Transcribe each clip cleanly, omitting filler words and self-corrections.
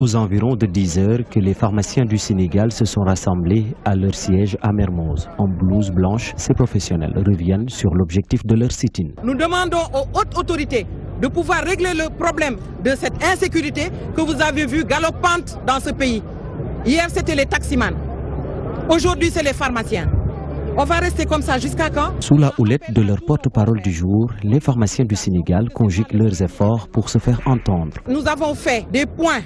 Aux environs de 10 heures que les pharmaciens du Sénégal se sont rassemblés à leur siège à Mermoz. En blouse blanche, ces professionnels reviennent sur l'objectif de leur sit-in. Nous demandons aux hautes autorités de pouvoir régler le problème de cette insécurité que vous avez vu galopante dans ce pays. Hier, c'était les taximans. Aujourd'hui, c'est les pharmaciens. On va rester comme ça jusqu'à quand? Sous la houlette de leur porte-parole du jour, les pharmaciens du Sénégal conjuguent leurs efforts pour se faire entendre. Nous avons fait des points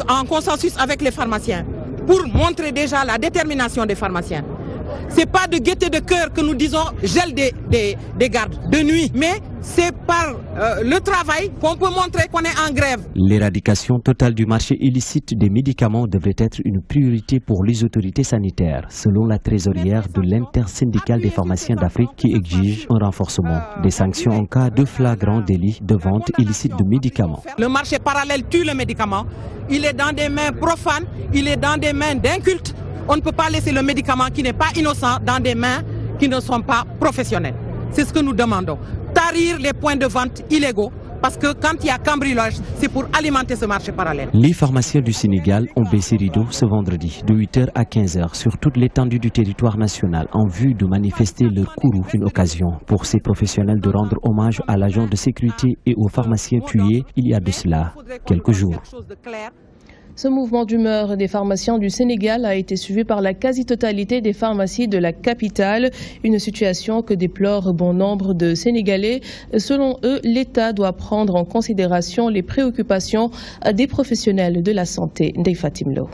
en consensus avec les pharmaciens pour montrer déjà la détermination des pharmaciens. Ce n'est pas de gaieté de cœur que nous disons gel des gardes de nuit, mais c'est par le travail qu'on peut montrer qu'on est en grève. L'éradication totale du marché illicite des médicaments devrait être une priorité pour les autorités sanitaires, selon la trésorière de l'intersyndicale des pharmaciens d'Afrique qui exige un renforcement des sanctions en cas de flagrant délit de vente illicite de médicaments. Le marché parallèle tue le médicament. Il est dans des mains profanes, il est dans des mains d'incultes. On ne peut pas laisser le médicament qui n'est pas innocent dans des mains qui ne sont pas professionnelles. C'est ce que nous demandons. Tarir les points de vente illégaux, parce que quand il y a cambriolage, c'est pour alimenter ce marché parallèle. Les pharmaciens du Sénégal ont baissé rideau ce vendredi de 8h à 15h sur toute l'étendue du territoire national en vue de manifester leur courroux. Une occasion pour ces professionnels de rendre hommage à l'agent de sécurité et aux pharmaciens tués il y a de cela quelques jours. Ce mouvement d'humeur des pharmaciens du Sénégal a été suivi par la quasi-totalité des pharmacies de la capitale, une situation que déplore bon nombre de Sénégalais. Selon eux, l'État doit prendre en considération les préoccupations des professionnels de la santé. Ndeye Fatim Lo.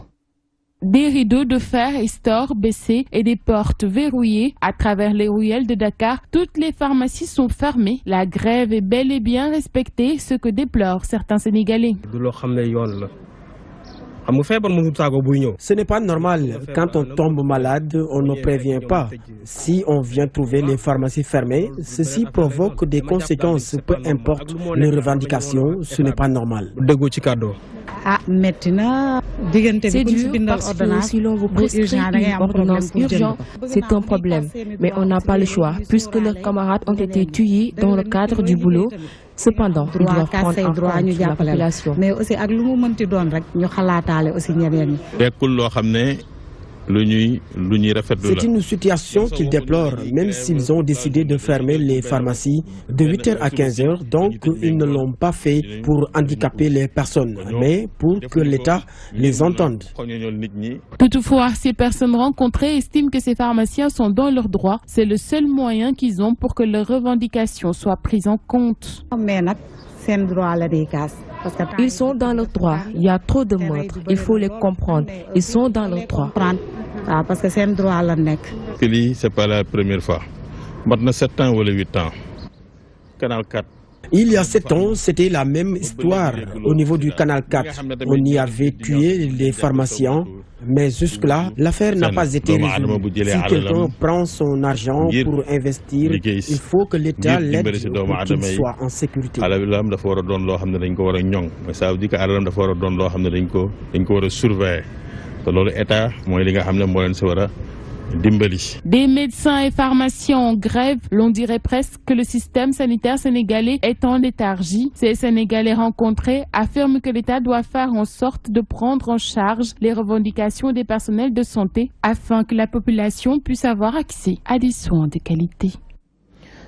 Des rideaux de fer et stores baissés et des portes verrouillées. À travers les ruelles de Dakar, toutes les pharmacies sont fermées. La grève est bel et bien respectée, ce que déplorent certains Sénégalais. Ce n'est pas normal. Quand on tombe malade, on ne prévient pas. Si on vient trouver les pharmacies fermées, ceci provoque des conséquences. Peu importe les revendications, ce n'est pas normal. C'est dur parce que si l'on vous prescrit une ordonnance urgente, c'est un problème. Mais on n'a pas le choix, puisque leurs camarades ont été tués dans le cadre du boulot. Cependant, ils doivent prendre en compte la population. C'est une situation qu'ils déplorent, même s'ils ont décidé de fermer les pharmacies de 8h à 15h. Donc, ils ne l'ont pas fait pour handicaper les personnes, mais pour que l'État les entende. Toutefois, ces personnes rencontrées estiment que ces pharmaciens sont dans leurs droits. C'est le seul moyen qu'ils ont pour que leurs revendications soient prises en compte. Ils sont dans leurs droits. Il y a trop de meurtres. Il faut les comprendre. Ils sont dans leurs droits. C'est pas la première fois. Maintenant 7 ans ou 8 ans. Canal 4. Il y a 7 ans, c'était la même histoire au niveau du Canal 4. On y avait tué les pharmaciens, mais jusque-là, l'affaire n'a pas été résolue. Si quelqu'un prend son argent pour investir, il faut que l'État l'aide pour qu'il soit en sécurité. Des médecins et pharmaciens en grève, l'on dirait presque que le système sanitaire sénégalais est en léthargie. Ces Sénégalais rencontrés affirment que l'État doit faire en sorte de prendre en charge les revendications des personnels de santé afin que la population puisse avoir accès à des soins de qualité.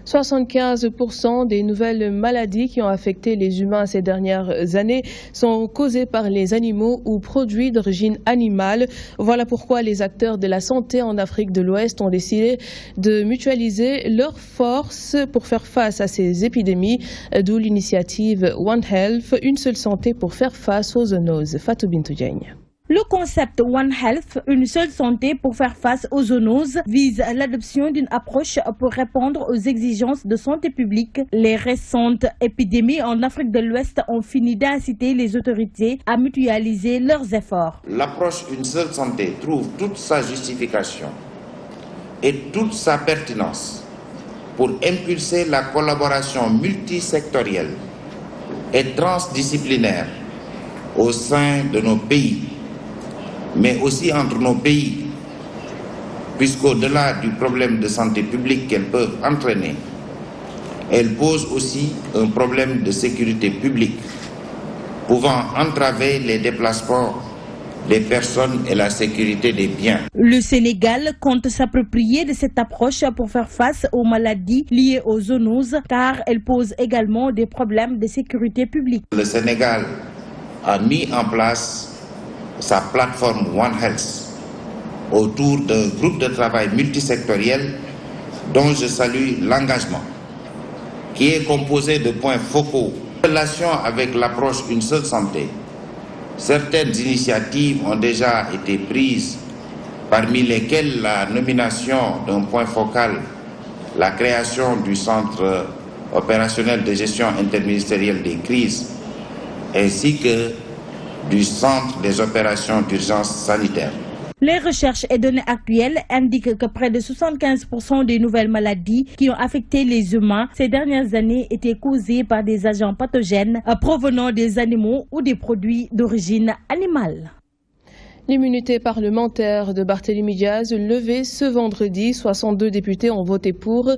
75% des nouvelles maladies qui ont affecté les humains ces dernières années sont causées par les animaux ou produits d'origine animale. Voilà pourquoi les acteurs de la santé en Afrique de l'Ouest ont décidé de mutualiser leurs forces pour faire face à ces épidémies, d'où l'initiative One Health, une seule santé pour faire face aux zoonoses. Fatou Bintou Diagne. Le concept One Health, une seule santé pour faire face aux zoonoses, vise l'adoption d'une approche pour répondre aux exigences de santé publique. Les récentes épidémies en Afrique de l'Ouest ont fini d'inciter les autorités à mutualiser leurs efforts. L'approche Une seule santé trouve toute sa justification et toute sa pertinence pour impulser la collaboration multisectorielle et transdisciplinaire au sein de nos pays, mais aussi entre nos pays, puisqu'au-delà du problème de santé publique qu'elles peuvent entraîner, elles posent aussi un problème de sécurité publique pouvant entraver les déplacements des personnes et la sécurité des biens. Le Sénégal compte s'approprier de cette approche pour faire face aux maladies liées aux zoonoses, car elles posent également des problèmes de sécurité publique. Le Sénégal a mis en place sa plateforme One Health autour d'un groupe de travail multisectoriel dont je salue l'engagement, qui est composé de points focaux. En relation avec l'approche Une seule santé, certaines initiatives ont déjà été prises, parmi lesquelles la nomination d'un point focal, la création du centre opérationnel de gestion interministérielle des crises, ainsi que du centre des opérations d'urgence sanitaire. Les recherches et données actuelles indiquent que près de 75% des nouvelles maladies qui ont affecté les humains ces dernières années étaient causées par des agents pathogènes provenant des animaux ou des produits d'origine animale. L'immunité parlementaire de Barthélémy Diaz levée ce vendredi. 62 députés ont voté pour,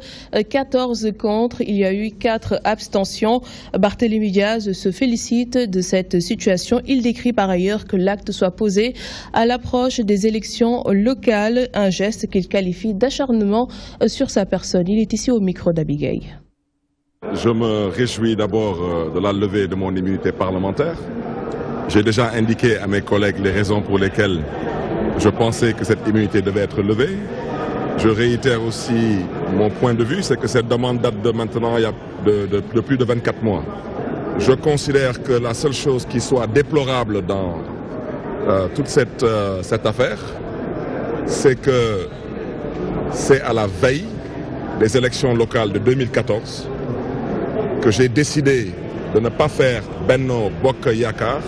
14 contre. Il y a eu 4 abstentions. Barthélémy Diaz se félicite de cette situation. Il décrit par ailleurs que l'acte soit posé à l'approche des élections locales, un geste qu'il qualifie d'acharnement sur sa personne. Il est ici au micro d'Abigail. Je me réjouis d'abord de la levée de mon immunité parlementaire. J'ai déjà indiqué à mes collègues les raisons pour lesquelles je pensais que cette immunité devait être levée. Je réitère aussi mon point de vue, c'est que cette demande date de maintenant de plus de 24 mois. Je considère que la seule chose qui soit déplorable dans toute cette affaire, c'est que c'est à la veille des élections locales de 2014 que j'ai décidé de ne pas faire Benno Bokk Yakaar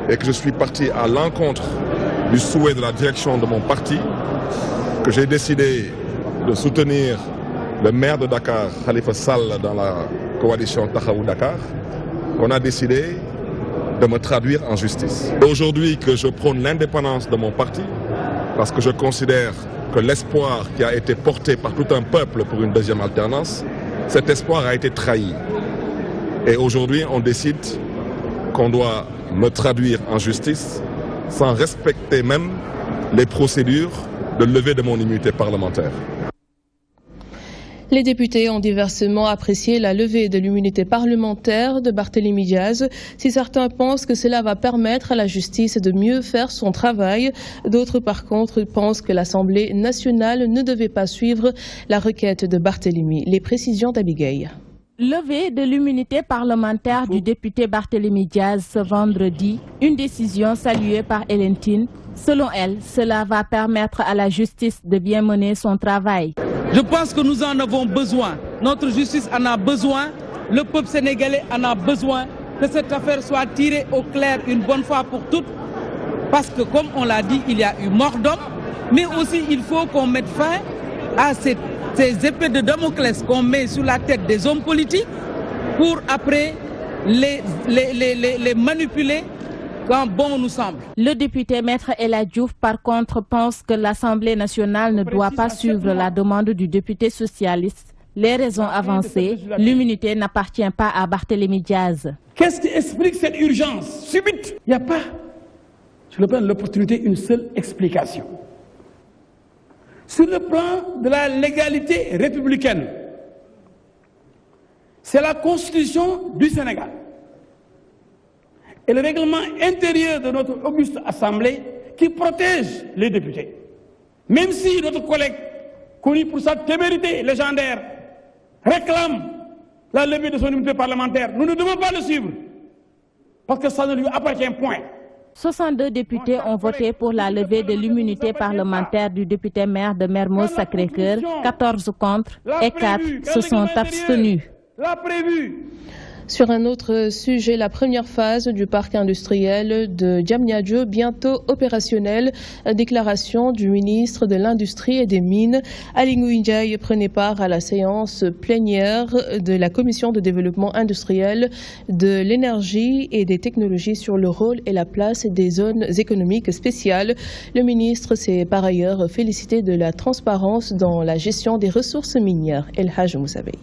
et que je suis parti à l'encontre du souhait de la direction de mon parti, que j'ai décidé de soutenir le maire de Dakar, Khalifa Sall, dans la coalition Taxawu Dakar. On a décidé de me traduire en justice. Aujourd'hui que je prône l'indépendance de mon parti, parce que je considère que l'espoir qui a été porté par tout un peuple pour une deuxième alternance, cet espoir a été trahi. Et aujourd'hui, on décide qu'on doit me traduire en justice sans respecter même les procédures de levée de mon immunité parlementaire. Les députés ont diversement apprécié la levée de l'immunité parlementaire de Barthélémy Diaz. Si certains pensent que cela va permettre à la justice de mieux faire son travail, d'autres par contre pensent que l'Assemblée nationale ne devait pas suivre la requête de Barthélémy. Les précisions d'Abigail. Levée de l'immunité parlementaire du député Barthélémy Diaz ce vendredi, une décision saluée par Hélène Tine. Selon elle, cela va permettre à la justice de bien mener son travail. Je pense que nous en avons besoin. Notre justice en a besoin. Le peuple sénégalais en a besoin. Que cette affaire soit tirée au clair une bonne fois pour toutes. Parce que comme on l'a dit, il y a eu mort d'homme. Mais aussi il faut qu'on mette fin à ces épées de Damoclès qu'on met sur la tête des hommes politiques pour après les manipuler quand bon nous semble. Le député Maître El Hadji Diouf, par contre, pense que l'Assemblée nationale ne doit pas suivre la demande du député socialiste. Les raisons avancées, l'immunité n'appartient pas à Barthélémy Diaz. Qu'est-ce qui explique cette urgence subite? Il n'y a pas, sur le plan de l'opportunité, une seule explication. Sur le plan de la légalité républicaine, c'est la Constitution du Sénégal et le règlement intérieur de notre auguste Assemblée qui protège les députés. Même si notre collègue, connu pour sa témérité légendaire, réclame la levée de son immunité parlementaire, nous ne devons pas le suivre, parce que ça ne lui appartient point. 62 députés ont voté pour la levée de l'immunité parlementaire du député maire de Mermoz Sacré-Cœur, 14 contre et 4 se sont abstenus. Sur un autre sujet, la première phase du parc industriel de Diamniadio, bientôt opérationnel. Déclaration du ministre de l'Industrie et des Mines. Ali Ngouille Ndiaye prenait part à la séance plénière de la Commission de développement industriel, de l'énergie et des technologies sur le rôle et la place des zones économiques spéciales. Le ministre s'est par ailleurs félicité de la transparence dans la gestion des ressources minières. El Hadj Moussabey.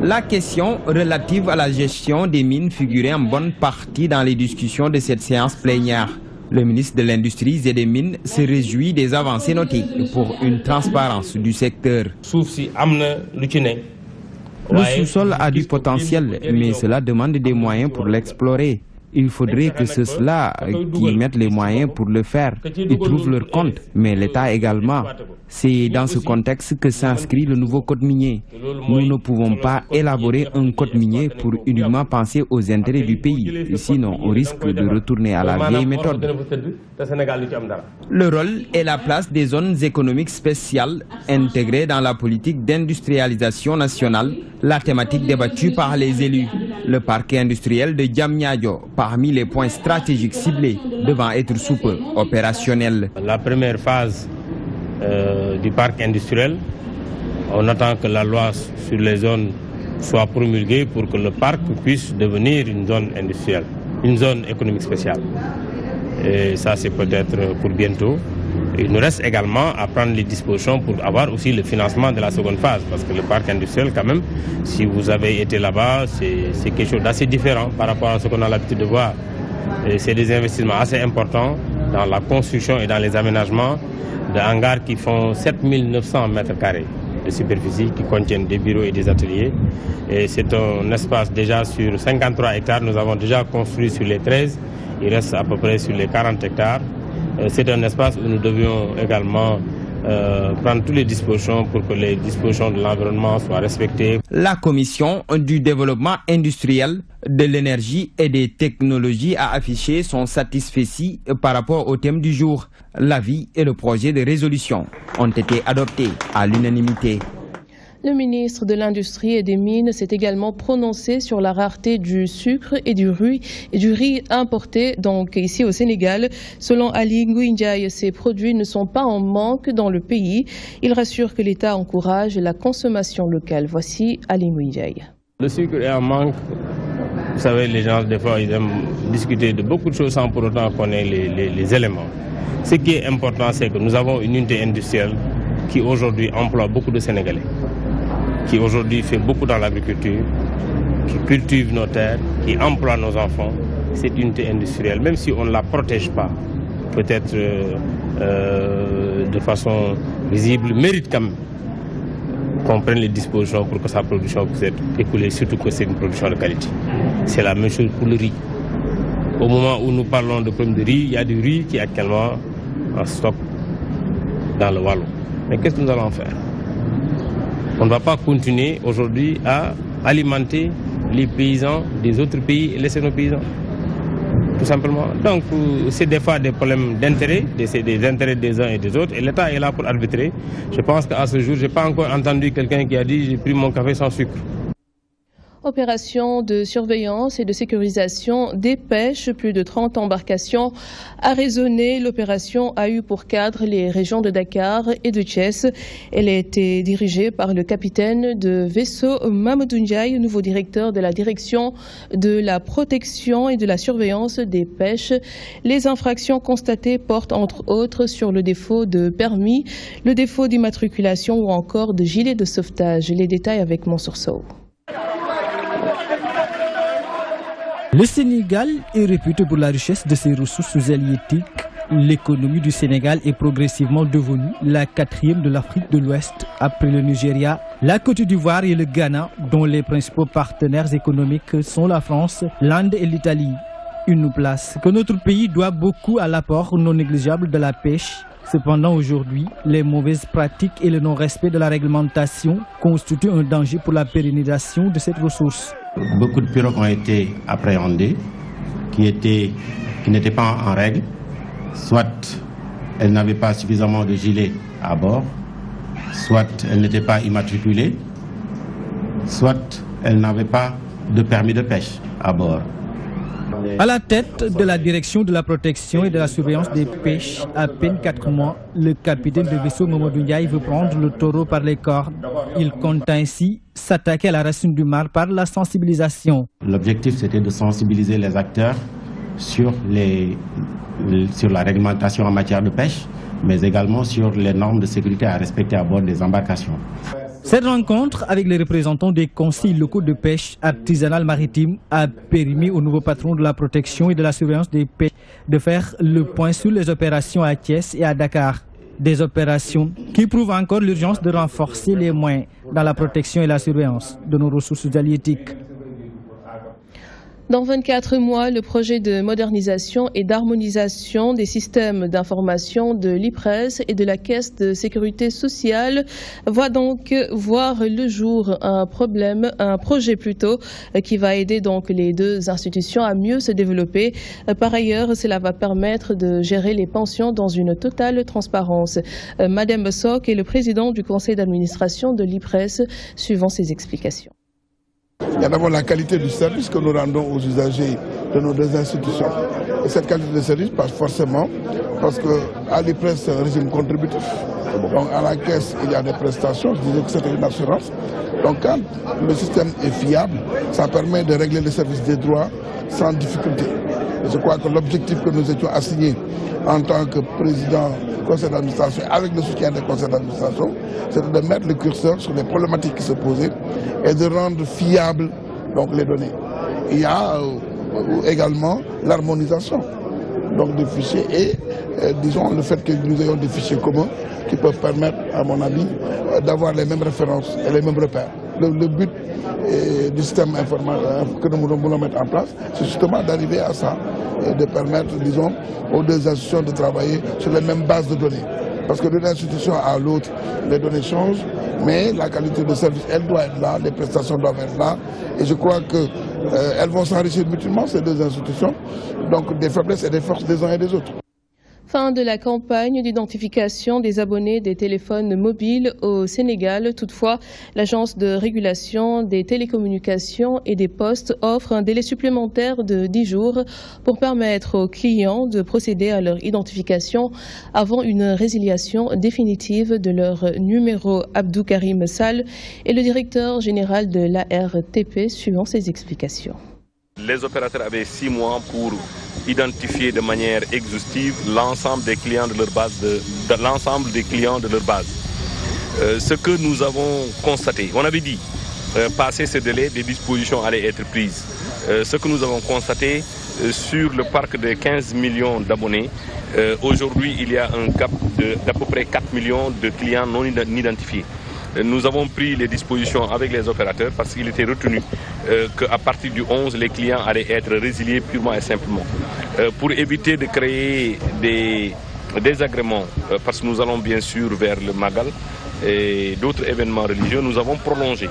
La question relative à la gestion des mines figurait en bonne partie dans les discussions de cette séance plénière. Le ministre de l'Industrie et des Mines se réjouit des avancées notées pour une transparence du secteur. Le sous-sol a du potentiel, mais cela demande des moyens pour l'explorer. Il faudrait que ceux-là qui mettent les moyens pour le faire, ils trouvent leur compte, mais l'État également. C'est dans ce contexte que s'inscrit le nouveau code minier. Nous ne pouvons pas élaborer un code minier pour uniquement penser aux intérêts du pays, sinon on risque de retourner à la vieille méthode. Le rôle et la place des zones économiques spéciales intégrées dans la politique d'industrialisation nationale, la thématique débattue par les élus. Le parc industriel de Diamniadio, parmi les points stratégiques ciblés, devant être sous peu opérationnel. La première phase du parc industriel, on attend que la loi sur les zones soit promulguée pour que le parc puisse devenir une zone industrielle, une zone économique spéciale. Et ça, c'est peut-être pour bientôt. Il nous reste également à prendre les dispositions pour avoir aussi le financement de la seconde phase. Parce que le parc industriel, quand même, si vous avez été là-bas, c'est quelque chose d'assez différent par rapport à ce qu'on a l'habitude de voir. C'est des investissements assez importants dans la construction et dans les aménagements de hangars qui font 7900 mètres carrés de superficie, qui contiennent des bureaux et des ateliers. Et c'est un espace déjà sur 53 hectares. Nous avons déjà construit sur les 13. Il reste à peu près sur les 40 hectares. C'est un espace où nous devions également prendre toutes les dispositions pour que les dispositions de l'environnement soient respectées. La Commission du développement industriel, de l'énergie et des technologies a affiché son satisfecit par rapport au thème du jour. L'avis et le projet de résolution ont été adoptés à l'unanimité. Le ministre de l'Industrie et des Mines s'est également prononcé sur la rareté du sucre et du riz importés donc ici au Sénégal. Selon Ali Ngouille, ces produits ne sont pas en manque dans le pays. Il rassure que l'État encourage la consommation locale. Voici Ali Ngouille. Le sucre est en manque. Vous savez, les gens, des fois, ils aiment discuter de beaucoup de choses sans pour autant connaître les éléments. Ce qui est important, c'est que nous avons une unité industrielle qui aujourd'hui emploie beaucoup de Sénégalais, qui aujourd'hui fait beaucoup dans l'agriculture, qui cultive nos terres, qui emploie nos enfants. Cette unité industrielle, même si on ne la protège pas, peut-être de façon visible, mérite quand même qu'on prenne les dispositions pour que sa production puisse être écoulée, surtout que c'est une production de qualité. C'est la même chose pour le riz. Au moment où nous parlons de problème de riz, il y a du riz qui est actuellement en stock dans le Wallon. Mais qu'est-ce que nous allons faire? On ne va pas continuer aujourd'hui à alimenter les paysans des autres pays et laisser nos paysans. Tout simplement. Donc, c'est des fois des problèmes d'intérêt, des intérêts des uns et des autres, et l'État est là pour arbitrer. Je pense qu'à ce jour, je n'ai pas encore entendu quelqu'un qui a dit « j'ai pris mon café sans sucre ». Opération de surveillance et de sécurisation des pêches. Plus de 30 embarcations arraisonnées. L'opération a eu pour cadre les régions de Dakar et de Thiès. Elle a été dirigée par le capitaine de vaisseau Mamadou Ndiaye, nouveau directeur de la direction de la protection et de la surveillance des pêches. Les infractions constatées portent entre autres sur le défaut de permis, le défaut d'immatriculation ou encore de gilet de sauvetage. Les détails avec Mansour Sow. Le Sénégal est réputé pour la richesse de ses ressources halieutiques. L'économie du Sénégal est progressivement devenue la 4e de l'Afrique de l'Ouest après le Nigeria, la Côte d'Ivoire et le Ghana, dont les principaux partenaires économiques sont la France, l'Inde et l'Italie. Une place que notre pays doit beaucoup à l'apport non négligeable de la pêche. Cependant, aujourd'hui, les mauvaises pratiques et le non-respect de la réglementation constituent un danger pour la pérennisation de cette ressource. Beaucoup de pirogues ont été appréhendées, qui n'étaient pas en règle. Soit elles n'avaient pas suffisamment de gilets à bord, soit elles n'étaient pas immatriculées, soit elles n'avaient pas de permis de pêche à bord. À la tête de la direction de la protection et de la surveillance des pêches, à peine 4 mois, le capitaine de vaisseau Mamadou Ndiaye veut prendre le taureau par les cornes. Il compte ainsi s'attaquer à la racine du mal par la sensibilisation. L'objectif, c'était de sensibiliser les acteurs sur la réglementation en matière de pêche, mais également sur les normes de sécurité à respecter à bord des embarcations. Cette rencontre avec les représentants des conseils locaux de pêche artisanale maritime a permis au nouveau patron de la protection et de la surveillance des pêches de faire le point sur les opérations à Thiès et à Dakar. Des opérations qui prouvent encore l'urgence de renforcer les moyens dans la protection et la surveillance de nos ressources halieutiques. Dans 24 mois, le projet de modernisation et d'harmonisation des systèmes d'information de l'IPRES et de la Caisse de sécurité sociale va donc voir le jour. Un projet qui va aider donc les deux institutions à mieux se développer. Par ailleurs, cela va permettre de gérer les pensions dans une totale transparence. Madame Sok est le président du conseil d'administration de l'IPRES, suivant ses explications. Il y a d'abord la qualité du service que nous rendons aux usagers de nos deux institutions. Et cette qualité de service passe forcément parce qu'à l'IPRES, c'est un régime contributif. Donc à la caisse, il y a des prestations. Je disais que c'était une assurance. Donc quand le système est fiable, ça permet de régler le service des droits sans difficulté. Et je crois que l'objectif que nous étions assignés en tant que président du conseil d'administration, avec le soutien des conseils d'administration, c'est de mettre le curseur sur les problématiques qui se posaient et de rendre fiables donc, les données. Il y a également l'harmonisation des fichiers et disons le fait que nous ayons des fichiers communs qui peuvent permettre, à mon avis, d'avoir les mêmes références et les mêmes repères. Le but du système informatique que nous voulons mettre en place, c'est justement d'arriver à ça et de permettre, disons, aux deux institutions de travailler sur les mêmes bases de données. Parce que d'une institution à l'autre, les données changent, mais la qualité de service, elle doit être là, les prestations doivent être là. Et je crois qu'elles vont s'enrichir mutuellement, ces deux institutions, donc des faiblesses et des forces des uns et des autres. Fin de la campagne d'identification des abonnés des téléphones mobiles au Sénégal. Toutefois, l'Agence de régulation des télécommunications et des postes offre un délai supplémentaire de 10 jours pour permettre aux clients de procéder à leur identification avant une résiliation définitive de leur numéro. Abdou Karim Sall est le directeur général de l'ARTP, suivant ses explications. Les opérateurs avaient 6 mois pour identifier de manière exhaustive l'ensemble des clients de leur base. Ce que nous avons constaté, on avait dit, passé ce délai, des dispositions allaient être prises. Ce que nous avons constaté sur le parc de 15 millions d'abonnés, aujourd'hui il y a un gap d'à peu près 4 millions de clients non identifiés. Nous avons pris les dispositions avec les opérateurs parce qu'il était retenu qu'à partir du 11, les clients allaient être résiliés purement et simplement. Pour éviter de créer des désagréments, parce que nous allons bien sûr vers le Magal et d'autres événements religieux, nous avons prolongé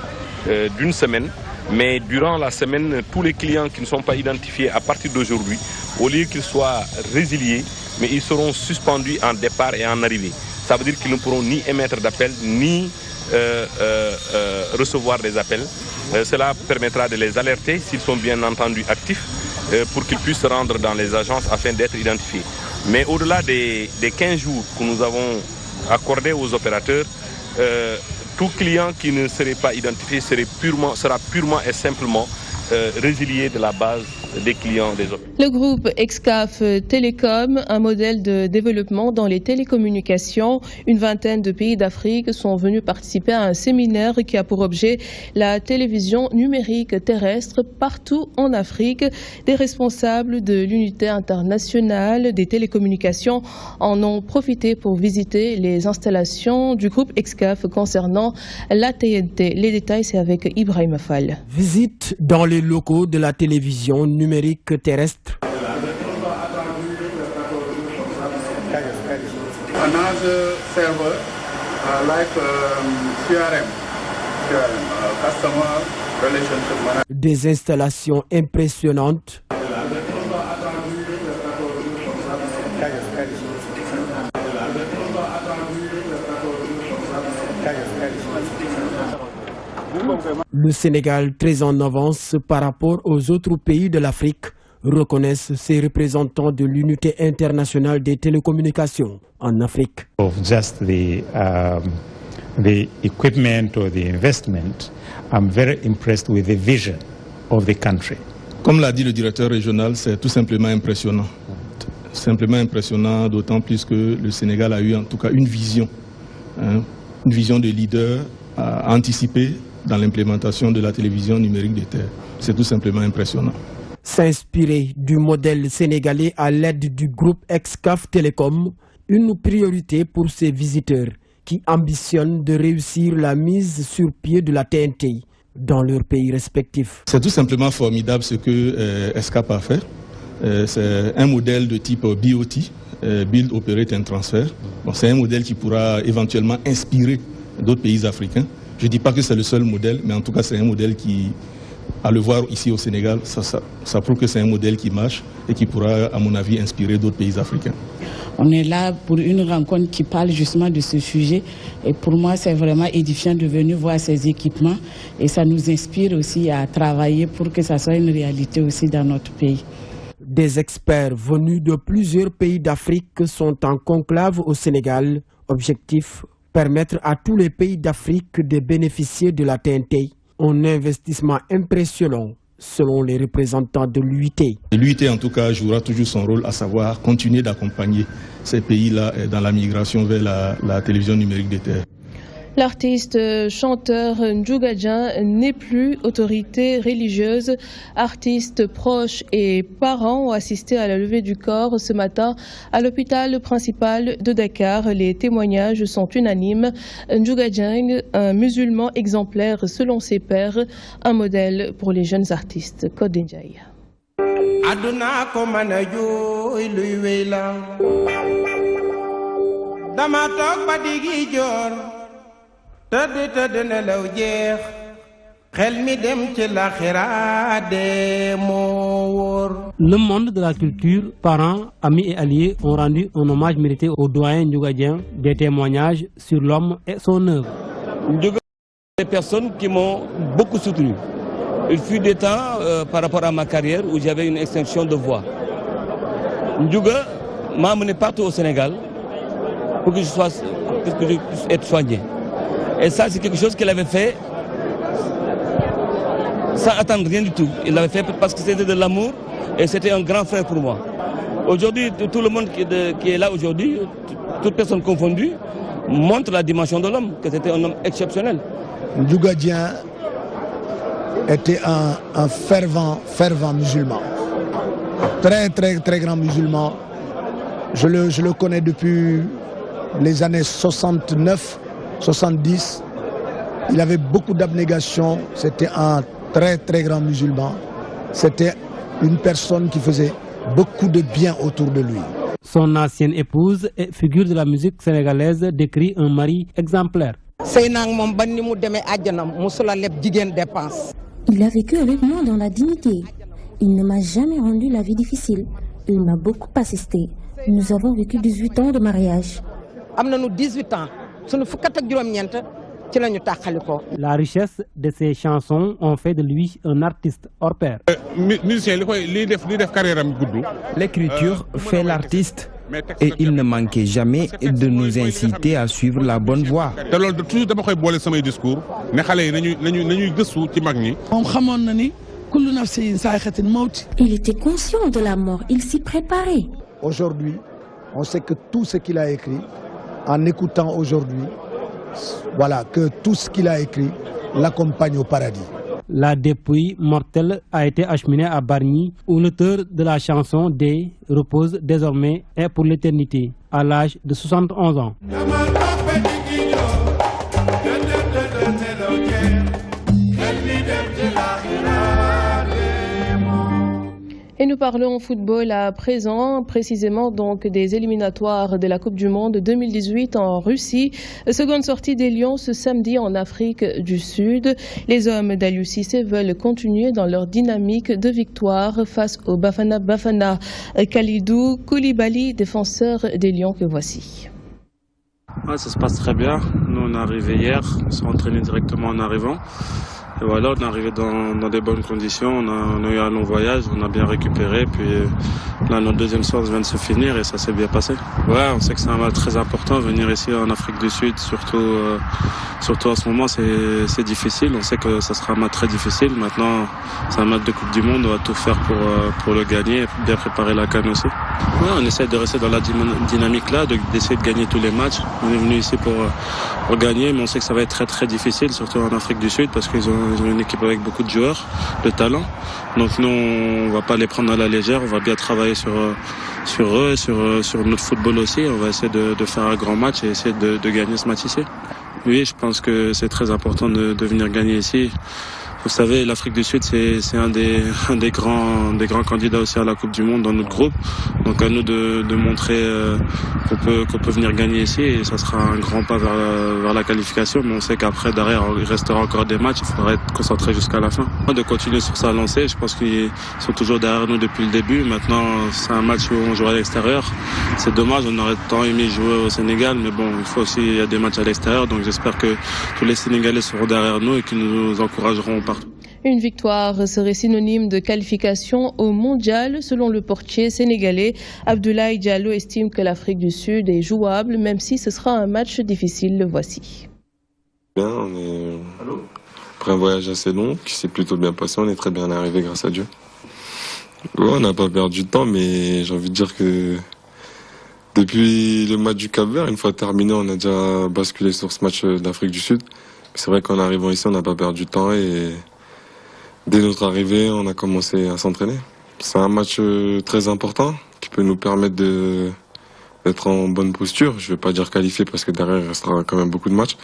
d'une semaine. Mais durant la semaine, tous les clients qui ne sont pas identifiés à partir d'aujourd'hui, au lieu qu'ils soient résiliés, mais ils seront suspendus en départ et en arrivée. Ça veut dire qu'ils ne pourront ni émettre d'appel, ni recevoir des appels. Cela permettra de les alerter s'ils sont bien entendu actifs pour qu'ils puissent se rendre dans les agences afin d'être identifiés. Mais au-delà des 15 jours que nous avons accordés aux opérateurs, tout client qui ne serait pas identifié sera purement et simplement résilié de la base des clients des opérateurs. Le groupe Excaf Télécom, un modèle de développement dans les télécommunications. Une vingtaine de pays d'Afrique sont venus participer à un séminaire qui a pour objet la télévision numérique terrestre partout en Afrique. Des responsables de l'unité internationale des télécommunications en ont profité pour visiter les installations du groupe Excaf concernant la TNT. Les détails, c'est avec Ibrahim Fall. Visite dans les locaux de la télévision numérique terrestre. Another server like CRM, Customer Relationship Management. Des installations impressionnantes. Le Sénégal, très en avance par rapport aux autres pays de l'Afrique, reconnaissent ses représentants de l'unité internationale des télécommunications en Afrique. Of just the equipment or the investment, I'm very impressed with the vision of the country. Comme l'a dit le directeur régional, c'est tout simplement impressionnant. Simplement impressionnant, d'autant plus que le Sénégal a eu en tout cas une vision de leader à anticiper dans l'implémentation de la télévision numérique des terres. C'est tout simplement impressionnant. S'inspirer du modèle sénégalais à l'aide du groupe Excaf Télécom, une priorité pour ces visiteurs qui ambitionnent de réussir la mise sur pied de la TNT dans leurs pays respectifs. C'est tout simplement formidable ce que Excaf a fait. C'est un modèle de type BOT, Build, Operate and Transfer. Bon, c'est un modèle qui pourra éventuellement inspirer d'autres pays africains. Je ne dis pas que c'est le seul modèle, mais en tout cas c'est un modèle qui, à le voir ici au Sénégal, ça prouve que c'est un modèle qui marche et qui pourra, à mon avis, inspirer d'autres pays africains. On est là pour une rencontre qui parle justement de ce sujet. Et pour moi, c'est vraiment édifiant de venir voir ces équipements. Et ça nous inspire aussi à travailler pour que ça soit une réalité aussi dans notre pays. Des experts venus de plusieurs pays d'Afrique sont en conclave au Sénégal. Objectif, permettre à tous les pays d'Afrique de bénéficier de la TNT. Un investissement impressionnant selon les représentants de l'UIT. L'UIT en tout cas jouera toujours son rôle, à savoir continuer d'accompagner ces pays-là dans la migration vers la télévision numérique des terres. L'artiste chanteur Ndiouga Dieng n'est plus autorité religieuse. Artistes proches et parents ont assisté à la levée du corps ce matin à l'hôpital principal de Dakar. Les témoignages sont unanimes. Ndiouga Dieng, un musulman exemplaire selon ses pairs, un modèle pour les jeunes artistes. Code Ndiaye. Le monde de la culture, parents, amis et alliés ont rendu un hommage mérité au doyen Ndiouga Dieng, des témoignages sur l'homme et son œuvre. Ndiouga, des personnes qui m'ont beaucoup soutenu. Il fut des temps par rapport à ma carrière où j'avais une extinction de voix. Ndiouga m'a amené partout au Sénégal pour que je puisse être soigné. Et ça, c'est quelque chose qu'il avait fait sans attendre rien du tout. Il l'avait fait parce que c'était de l'amour et c'était un grand frère pour moi. Aujourd'hui, tout le monde qui est là aujourd'hui, toute personne confondue, montre la dimension de l'homme, que c'était un homme exceptionnel. Ndiouga Dieng était un fervent musulman. Très grand musulman. Je le connais depuis les années 69. 70, il avait beaucoup d'abnégation, c'était un très grand musulman, c'était une personne qui faisait beaucoup de bien autour de lui. Son ancienne épouse et figure de la musique sénégalaise décrit un mari exemplaire. Il a vécu avec moi dans la dignité. Il ne m'a jamais rendu la vie difficile. Il m'a beaucoup assisté. Nous avons vécu 18 ans de mariage. 18 ans. La richesse de ses chansons ont fait de lui un artiste hors pair. L'écriture fait l'artiste et il ne manquait jamais de nous inciter à suivre la bonne voie. Il était conscient de la mort, il s'y préparait. Aujourd'hui, on sait que tout ce qu'il a écrit, en écoutant aujourd'hui, voilà, que tout ce qu'il a écrit l'accompagne au paradis. La dépouille mortelle a été acheminée à Bargny, où l'auteur de la chanson D repose désormais et pour l'éternité, à l'âge de 71 ans. Et nous parlons football à présent, précisément donc des éliminatoires de la Coupe du Monde 2018 en Russie. Seconde sortie des Lions ce samedi en Afrique du Sud. Les hommes d'Aliou Cissé veulent continuer dans leur dynamique de victoire face au Bafana Bafana. Kalidou Koulibaly, défenseur des Lions que voici. Ouais, ça se passe très bien. Nous on est arrivé hier, on s'est entraîné directement en arrivant. Et voilà, on est arrivé dans des bonnes conditions, on a eu un long voyage, on a bien récupéré, puis là notre deuxième séance vient de se finir et ça s'est bien passé. Ouais, on sait que c'est un match très important, venir ici en Afrique du Sud, surtout en ce moment c'est difficile, on sait que ça sera un match très difficile. Maintenant c'est un match de Coupe du Monde, on va tout faire pour le gagner et bien préparer la CAN aussi. Ouais, on essaie de rester dans la dynamique là, d'essayer de gagner tous les matchs. On est venu ici pour gagner, mais on sait que ça va être très très difficile, surtout en Afrique du Sud, parce qu'ils ont une équipe avec beaucoup de joueurs, de talent. Donc nous, on va pas les prendre à la légère, on va bien travailler sur eux, sur notre football aussi. On va essayer de faire un grand match et essayer de gagner ce match ici. Oui, je pense que c'est très important de venir gagner ici. Vous savez, l'Afrique du Sud, c'est un des grands candidats aussi à la Coupe du Monde dans notre groupe. Donc à nous de montrer qu'on peut venir gagner ici et ça sera un grand pas vers la qualification. Mais on sait qu'après, derrière, il restera encore des matchs. Il faudra être concentré jusqu'à la fin. De continuer sur sa lancée, je pense qu'ils sont toujours derrière nous depuis le début. Maintenant, c'est un match où on joue à l'extérieur. C'est dommage, on aurait tant aimé jouer au Sénégal. Mais bon, il y a des matchs à l'extérieur. Donc j'espère que tous les Sénégalais seront derrière nous et qu'ils nous encourageront partout. Une victoire serait synonyme de qualification au mondial. Selon le portier sénégalais, Abdoulaye Diallo estime que l'Afrique du Sud est jouable, même si ce sera un match difficile. Le voici. Bien, on est après un voyage assez long qui s'est plutôt bien passé. On est très bien arrivé grâce à Dieu. Ouais, on n'a pas perdu de temps, mais j'ai envie de dire que depuis le match du Cap-Vert, une fois terminé, on a déjà basculé sur ce match d'Afrique du Sud. C'est vrai qu'en arrivant ici, on n'a pas perdu de temps et dès notre arrivée, on a commencé à s'entraîner. C'est un match très important qui peut nous permettre d'être en bonne posture. Je ne vais pas dire qualifié parce que derrière, il restera quand même beaucoup de matchs.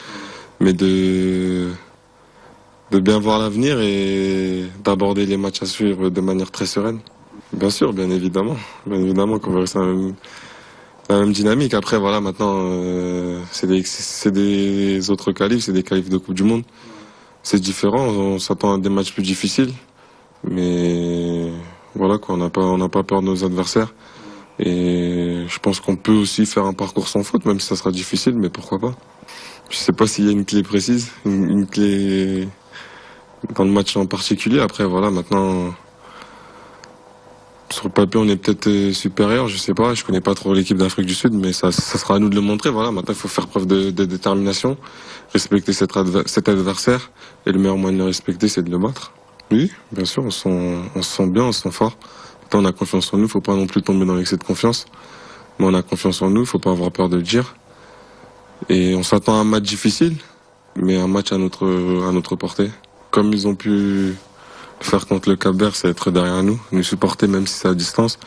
Mais de bien voir l'avenir et d'aborder les matchs à suivre de manière très sereine. Bien sûr, bien évidemment. Bien évidemment qu'on va rester la même dynamique. Après, voilà, maintenant, c'est des autres qualifs, c'est des qualifs de Coupe du Monde. C'est différent, on s'attend à des matchs plus difficiles. Mais voilà, quoi, on n'a pas peur de nos adversaires. Et je pense qu'on peut aussi faire un parcours sans faute, même si ça sera difficile, mais pourquoi pas. Je sais pas s'il y a une clé précise, une clé dans le match en particulier. Après, voilà, maintenant, sur le papier, on est peut-être supérieur, je sais pas. Je connais pas trop l'équipe d'Afrique du Sud, mais ça sera à nous de le montrer. Voilà, maintenant, il faut faire preuve de détermination, respecter cet adversaire. Et le meilleur moyen de le respecter, c'est de le battre. Oui, bien sûr, on se sent bien, on se sent fort. Maintenant, on a confiance en nous, faut pas non plus tomber dans l'excès de confiance. Mais on a confiance en nous, faut pas avoir peur de le dire. Et on s'attend à un match difficile, mais un match à notre portée. Comme ils ont pu faire contre le Cap-Vert, c'est être derrière nous supporter même si c'est à distance,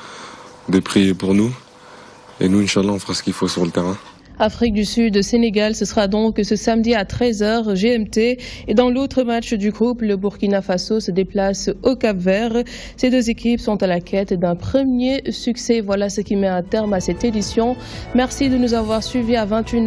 de prier pour nous. Et nous, Inch'Allah, on fera ce qu'il faut sur le terrain. Afrique du Sud-Sénégal, ce sera donc ce samedi à 13h GMT. Et dans l'autre match du groupe, le Burkina Faso se déplace au Cap-Vert. Ces deux équipes sont à la quête d'un premier succès. Voilà ce qui met un terme à cette édition. Merci de nous avoir suivis à 21h.